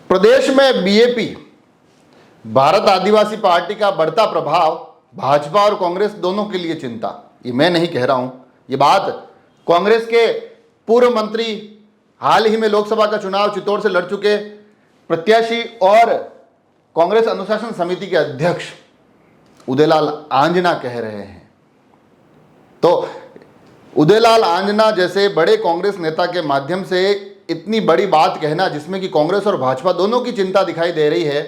प्रदेश में बीएपी भारत आदिवासी पार्टी का बढ़ता प्रभाव भाजपा और कांग्रेस दोनों के लिए चिंता। ये मैं नहीं कह रहा हूं, ये बात कांग्रेस के पूर्व मंत्री, हाल ही में लोकसभा का चुनाव चित्तौड़ से लड़ चुके प्रत्याशी और कांग्रेस अनुशासन समिति के अध्यक्ष उदयलाल आंजना कह रहे हैं। तो उदयलाल आंजना जैसे बड़े कांग्रेस नेता के माध्यम से इतनी बड़ी बात कहना, जिसमें कि कांग्रेस और भाजपा दोनों की चिंता दिखाई दे रही है,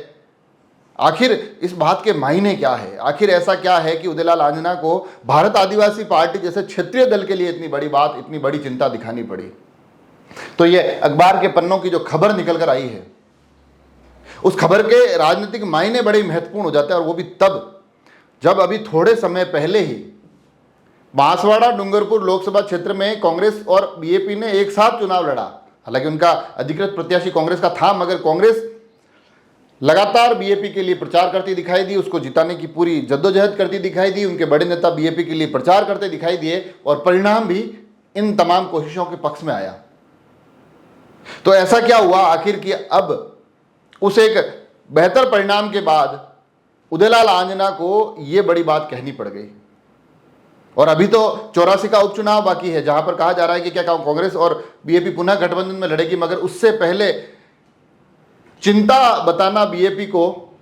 आखिर इस बात के मायने क्या है? आखिर ऐसा क्या है कि उदयलाल आंजना को भारत आदिवासी पार्टी जैसे क्षेत्रीय दल के लिए इतनी बड़ी बात, इतनी बड़ी चिंता दिखानी पड़ी? तो ये अखबार के पन्नों की जो खबर निकल कर आई है, उस खबर के राजनीतिक मायने बड़े महत्वपूर्ण हो जाते हैं, और वो भी तब जब अभी थोड़े समय पहले ही बांसवाड़ा डूंगरपुर लोकसभा क्षेत्र में कांग्रेस और बीएपी ने एक साथ चुनाव लड़ा। हालांकि उनका अधिकृत प्रत्याशी कांग्रेस का था, मगर कांग्रेस लगातार बीएपी के लिए प्रचार करती दिखाई दी, उसको जिताने की पूरी जद्दोजहद करती दिखाई दी, उनके बड़े नेता बीएपी के लिए प्रचार करते दिखाई दिए, और परिणाम भी इन तमाम कोशिशों के पक्ष में आया। तो ऐसा क्या हुआ आखिर कि अब उस एक बेहतर परिणाम के बाद उदयलाल आंजना को यह बड़ी बात कहनी पड़ गई? और अभी तो 84 का उपचुनाव बाकी है, जहां पर कहा जा रहा है कि क्या कांग्रेस और बीएपी पुनः गठबंधन में लड़ेगी, मगर उससे पहले चिंता बताना बीएपी को,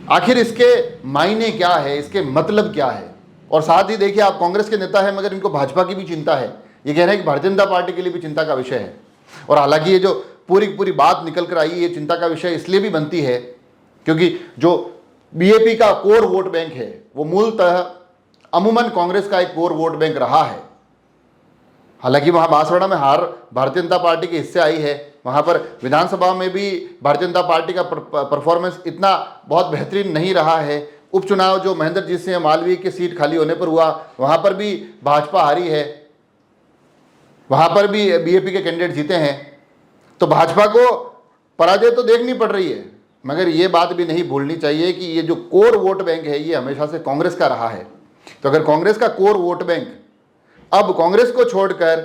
आखिर इसके मायने क्या है, इसके मतलब क्या है? और साथ ही देखिए, आप कांग्रेस के नेता है, मगर इनको भाजपा की भी चिंता है। ये कह रहे हैं कि भारतीय जनता पार्टी के लिए भी चिंता का विषय है। और हालांकि ये जो पूरी बात निकल कर आई, ये चिंता का विषय इसलिए भी बनती है क्योंकि जो बीएपी का कोर वोट बैंक है, वो मूलतः अमूमन कांग्रेस का एक कोर वोट बैंक रहा है। हालांकि वहां बांसवाड़ा में हार भारतीय जनता पार्टी के हिस्से आई है, वहां पर विधानसभा में भी भारतीय जनता पार्टी का परफॉर्मेंस इतना बहुत बेहतरीन नहीं रहा है। उपचुनाव जो महेंद्रजीत सिंह मालवीय की सीट खाली होने पर हुआ, वहां पर भी भाजपा हारी है, वहां पर भी बीएपी के कैंडिडेट जीते हैं। तो भाजपा को पराजय तो देखनी पड़ रही है, मगर ये बात भी नहीं भूलनी चाहिए कि ये जो कोर वोट बैंक है, ये हमेशा से कांग्रेस का रहा है। तो अगर कांग्रेस का कोर वोट बैंक अब कांग्रेस को छोड़कर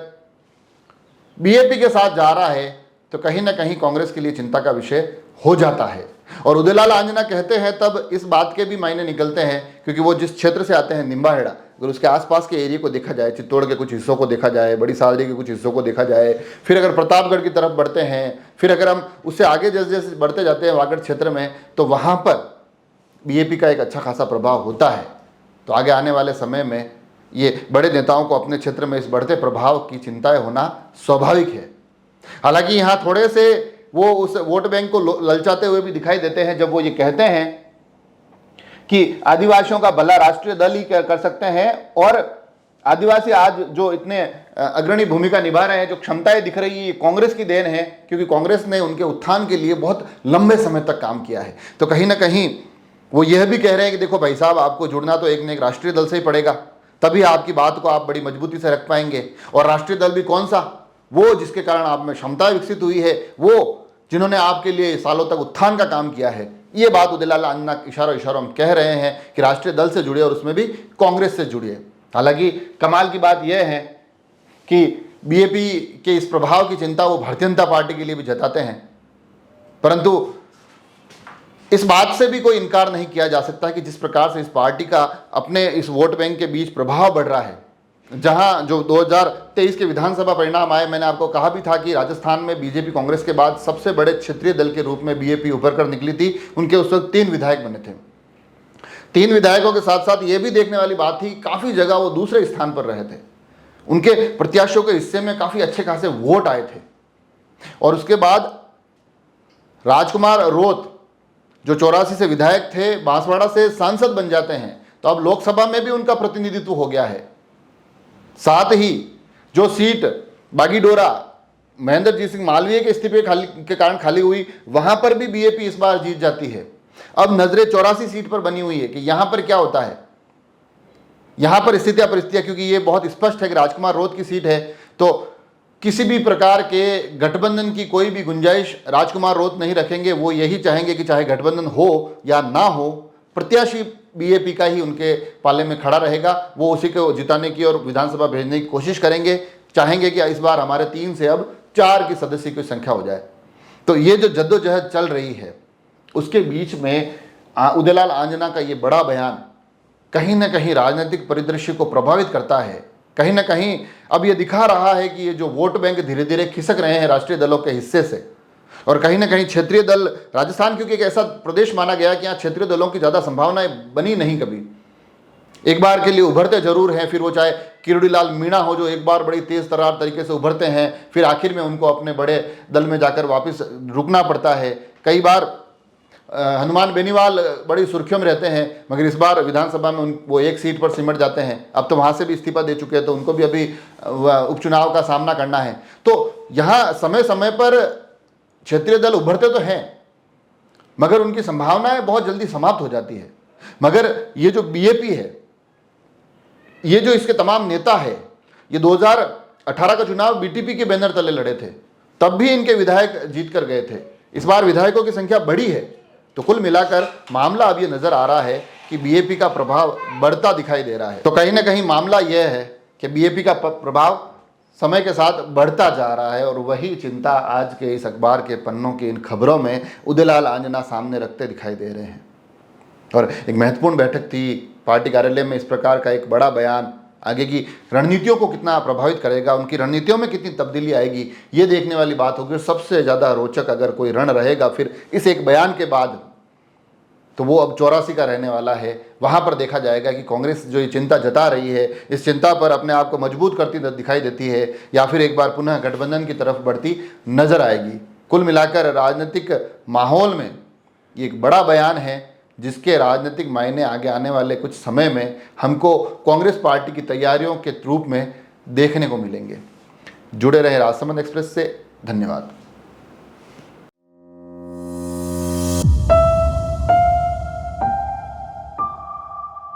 बीएपी के साथ जा रहा है, तो कहीं ना कहीं कांग्रेस के लिए चिंता का विषय हो जाता है। और उदयलाल आंजना कहते हैं तब इस बात के भी मायने निकलते हैं, क्योंकि वो जिस क्षेत्र से आते हैं, निम्बाहेड़ा, अगर उसके आसपास के एरिया को देखा जाए, चित्तौड़ के कुछ हिस्सों को देखा जाए, बड़ी सादरी के कुछ हिस्सों को देखा जाए, फिर अगर प्रतापगढ़ की तरफ बढ़ते हैं, फिर अगर हम उससे आगे जैसे जैसे बढ़ते जाते हैं वागड़ क्षेत्र में, तो वहाँ पर बीएपी का एक अच्छा खासा प्रभाव होता है। तो आगे आने वाले समय में ये बड़े नेताओं को अपने क्षेत्र में इस बढ़ते प्रभाव की चिंताएं होना स्वाभाविक है। हालांकि यहाँ थोड़े से वो उस वोट बैंक को ललचाते हुए भी दिखाई देते हैं, जब वो ये कहते हैं कि आदिवासियों का भला राष्ट्रीय दल ही कर सकते हैं, और आदिवासी आज जो इतने अग्रणी भूमिका निभा रहे हैं, जो क्षमताएं दिख रही है, कांग्रेस की देन है, क्योंकि कांग्रेस ने उनके उत्थान के लिए बहुत लंबे समय तक काम किया है। तो कहीं ना कहीं वो यह भी कह रहे हैं कि देखो भाई साहब, आपको जुड़ना तो एक न एक राष्ट्रीय दल से ही पड़ेगा, तभी आपकी बात को आप बड़ी मजबूती से रख पाएंगे। और राष्ट्रीय दल भी कौन सा? वो जिसके कारण आप में क्षमता विकसित हुई है, वो जिन्होंने आपके लिए सालों तक उत्थान का काम किया है। ये बात उदयलाल आंजना इशारों हम कह रहे हैं कि राष्ट्रीय दल से जुड़िए, और उसमें भी कांग्रेस से जुड़िए। हालांकि कमाल की बात यह है कि बीएपी के इस प्रभाव की चिंता वो भारतीय जनता पार्टी के लिए भी जताते हैं, परंतु इस बात से भी कोई इनकार नहीं किया जा सकता कि जिस प्रकार से इस पार्टी का अपने इस वोट बैंक के बीच प्रभाव बढ़ रहा है, जहां जो 2023 के विधानसभा परिणाम आए, मैंने आपको कहा भी था कि राजस्थान में बीजेपी कांग्रेस के बाद सबसे बड़े क्षेत्रीय दल के रूप में बीएपी उभर कर निकली थी। उनके उस वक्त 3 विधायक बने थे। 3 विधायकों के साथ साथ ये भी देखने वाली बात थी, काफी जगह वो दूसरे स्थान पर रहे थे, उनके प्रत्याशियों के हिस्से में काफी अच्छे खासे वोट आए थे। और उसके बाद राजकुमार रोत जो 84 से विधायक थे, बांसवाड़ा से सांसद बन जाते हैं, तो अब लोकसभा में भी उनका प्रतिनिधित्व हो गया है। साथ ही जो सीट बागीडोरा महेंद्रजीत सिंह मालवीय के इस्तीफे के कारण खाली हुई, वहां पर भी बीएपी इस बार जीत जाती है। अब नजरें 84 सीट पर बनी हुई है कि यहां पर क्या होता है, यहां पर स्थितियां परिस्थितियां, क्योंकि ये बहुत स्पष्ट है कि राजकुमार रोत की सीट है, तो किसी भी प्रकार के गठबंधन की कोई भी गुंजाइश राजकुमार रोत नहीं रखेंगे। वो यही चाहेंगे कि चाहे गठबंधन हो या ना हो, प्रत्याशी बीएपी का ही उनके पाले में खड़ा रहेगा, वो उसी को जिताने की और विधानसभा भेजने की कोशिश करेंगे। चाहेंगे कि इस बार हमारे 3 से अब 4 की सदस्य की संख्या हो जाए। तो ये जो जद्दोजहद चल रही है उसके बीच में उदयलाल आंजना का ये बड़ा बयान कहीं ना कहीं राजनीतिक परिदृश्य को प्रभावित करता है। कहीं ना कहीं अब ये दिखा रहा है कि ये जो वोट बैंक धीरे धीरे खिसक रहे हैं राष्ट्रीय दलों के हिस्से से, और कहीं ना कहीं क्षेत्रीय दल, राजस्थान क्योंकि एक ऐसा प्रदेश माना गया कि यहाँ क्षेत्रीय दलों की ज़्यादा संभावनाएं बनी नहीं, कभी एक बार के लिए उभरते जरूर हैं, फिर वो चाहे किरोड़ीलाल मीणा हो जो एक बार बड़ी तेज तर्रार तरीके से उभरते हैं, फिर आखिर में उनको अपने बड़े दल में जाकर वापस रुकना पड़ता है। कई बार हनुमान बेनीवाल बड़ी सुर्खियों में रहते हैं, मगर इस बार विधानसभा में वो एक सीट पर सिमट जाते हैं। अब तो वहाँ से भी इस्तीफा दे चुके हैं, तो उनको भी अभी उपचुनाव का सामना करना है। तो यहाँ समय समय पर क्षेत्रीय दल उभरते तो हैं, मगर उनकी संभावनाएं बहुत जल्दी समाप्त हो जाती है। मगर ये जो बीएपी है, ये जो इसके तमाम नेता है, ये 2018 का चुनाव बीटीपी के बैनर तले लड़े थे, तब भी इनके विधायक जीत कर गए थे। इस बार विधायकों की संख्या बढ़ी है। तो कुल मिलाकर मामला अब ये नजर आ रहा है कि बीएपी का प्रभाव बढ़ता दिखाई दे रहा है। तो कहीं ना कहीं मामला यह है कि बीएपी का प्रभाव समय के साथ बढ़ता जा रहा है, और वही चिंता आज के इस अखबार के पन्नों की इन खबरों में उदयलाल आंजना सामने रखते दिखाई दे रहे हैं। और एक महत्वपूर्ण बैठक थी पार्टी कार्यालय में, इस प्रकार का एक बड़ा बयान आगे की रणनीतियों को कितना प्रभावित करेगा, उनकी रणनीतियों में कितनी तब्दीली आएगी, ये देखने वाली बात होगी। सबसे ज़्यादा रोचक अगर कोई रण रहेगा फिर इस एक बयान के बाद, तो वो अब 84 का रहने वाला है। वहाँ पर देखा जाएगा कि कांग्रेस जो ये चिंता जता रही है, इस चिंता पर अपने आप को मजबूत करती दिखाई देती है, या फिर एक बार पुनः गठबंधन की तरफ बढ़ती नजर आएगी। कुल मिलाकर राजनीतिक माहौल में ये एक बड़ा बयान है, जिसके राजनीतिक मायने आगे आने वाले कुछ समय में हमको कांग्रेस पार्टी की तैयारियों के रूप में देखने को मिलेंगे। जुड़े रहे राजसमंद एक्सप्रेस से। धन्यवाद।